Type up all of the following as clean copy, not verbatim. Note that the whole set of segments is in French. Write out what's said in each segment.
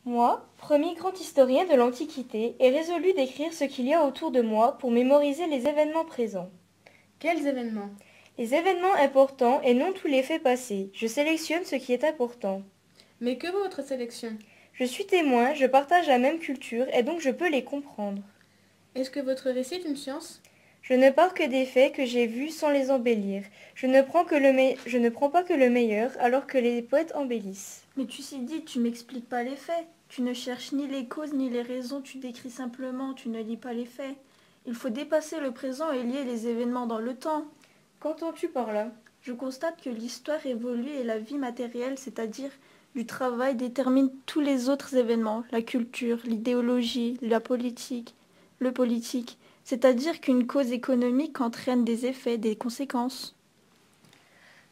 Moi, premier grand historien de l'Antiquité, ai résolu d'écrire ce qu'il y a autour de moi pour mémoriser les événements présents. Quels événements? Les événements importants et non tous les faits passés. Je sélectionne ce qui est important. Mais que vaut votre sélection? Je suis témoin, je partage la même culture et donc je peux les comprendre. Est-ce que votre récit est une science? Je ne pars que des faits que j'ai vus sans les embellir. Je ne prends pas que le meilleur alors que les poètes embellissent. Mais Thucydide, tu m'expliques pas les faits. Tu ne cherches ni les causes ni les raisons, tu décris simplement, tu ne lis pas les faits. Il faut dépasser le présent et lier les événements dans le temps. Qu'entends-tu par là? Je constate que l'histoire évolue et la vie matérielle, c'est-à-dire du travail, détermine tous les autres événements, la culture, l'idéologie, la politique, le politique. C'est-à-dire qu'une cause économique entraîne des effets, des conséquences.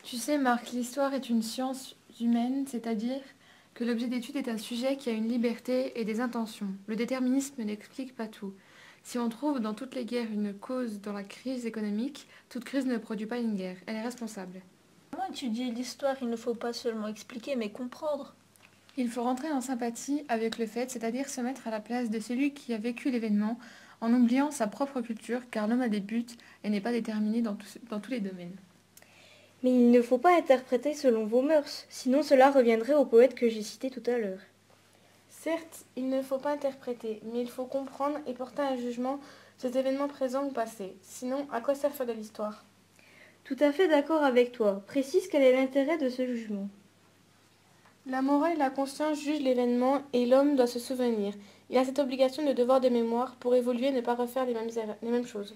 Tu sais, Marc, l'histoire est une science humaine, c'est-à-dire que l'objet d'étude est un sujet qui a une liberté et des intentions. Le déterminisme n'explique pas tout. Si on trouve dans toutes les guerres une cause dans la crise économique, toute crise ne produit pas une guerre, elle est responsable. Pour étudier l'histoire, il ne faut pas seulement expliquer, mais comprendre. Il faut rentrer en sympathie avec le fait, c'est-à-dire se mettre à la place de celui qui a vécu l'événement en oubliant sa propre culture, car l'homme a des buts et n'est pas déterminé dans tous les domaines. Mais il ne faut pas interpréter selon vos mœurs, sinon cela reviendrait au poète que j'ai cité tout à l'heure. Certes, il ne faut pas interpréter, mais il faut comprendre et porter un jugement sur les événements présents ou passés. Sinon, à quoi sert faire de l'histoire? Tout à fait d'accord avec toi. Précise quel est l'intérêt de ce jugement. La morale et la conscience jugent l'événement et l'homme doit se souvenir. Il a cette obligation de devoir de mémoire pour évoluer et ne pas refaire les mêmes choses.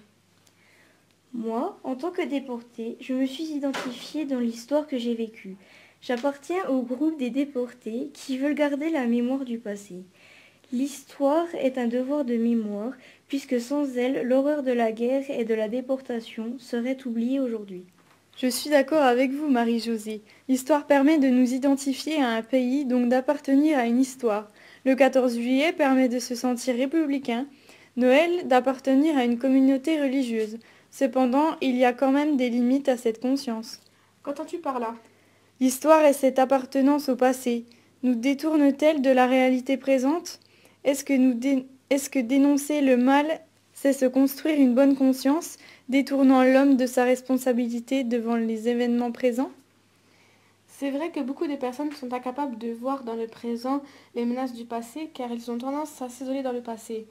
Moi, en tant que déporté, je me suis identifiée dans l'histoire que j'ai vécue. J'appartiens au groupe des déportés qui veulent garder la mémoire du passé. L'histoire est un devoir de mémoire, puisque sans elle, l'horreur de la guerre et de la déportation serait oubliée aujourd'hui. Je suis d'accord avec vous, Marie-Josée. L'histoire permet de nous identifier à un pays, donc d'appartenir à une histoire. Le 14 juillet permet de se sentir républicain. Noël, d'appartenir à une communauté religieuse. Cependant, il y a quand même des limites à cette conscience. Qu'entends-tu par là? L'histoire est cette appartenance au passé. Nous détourne-t-elle de la réalité présente? Est-ce que dénoncer le mal, c'est se construire une bonne conscience, détournant l'homme de sa responsabilité devant les événements présents? C'est vrai que beaucoup de personnes sont incapables de voir dans le présent les menaces du passé car ils ont tendance à s'isoler dans le passé.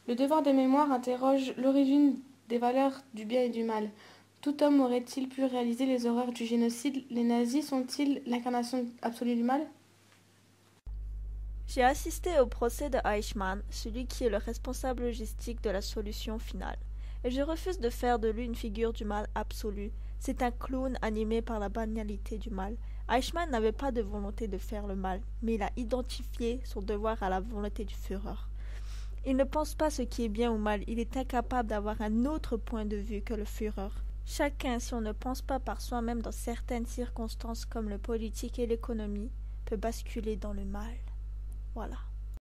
Le devoir de mémoire interroge l'origine des valeurs du bien et du mal. Tout homme aurait-il pu réaliser les horreurs du génocide? Les nazis sont-ils l'incarnation absolue du mal? J'ai assisté au procès de Eichmann, celui qui est le responsable logistique de la solution finale. Et je refuse de faire de lui une figure du mal absolu. C'est un clown animé par la banalité du mal. Eichmann n'avait pas de volonté de faire le mal, mais il a identifié son devoir à la volonté du Führer. Il ne pense pas ce qui est bien ou mal, il est incapable d'avoir un autre point de vue que le Führer. Chacun, si on ne pense pas par soi-même dans certaines circonstances comme le politique et l'économie, peut basculer dans le mal. Voilà.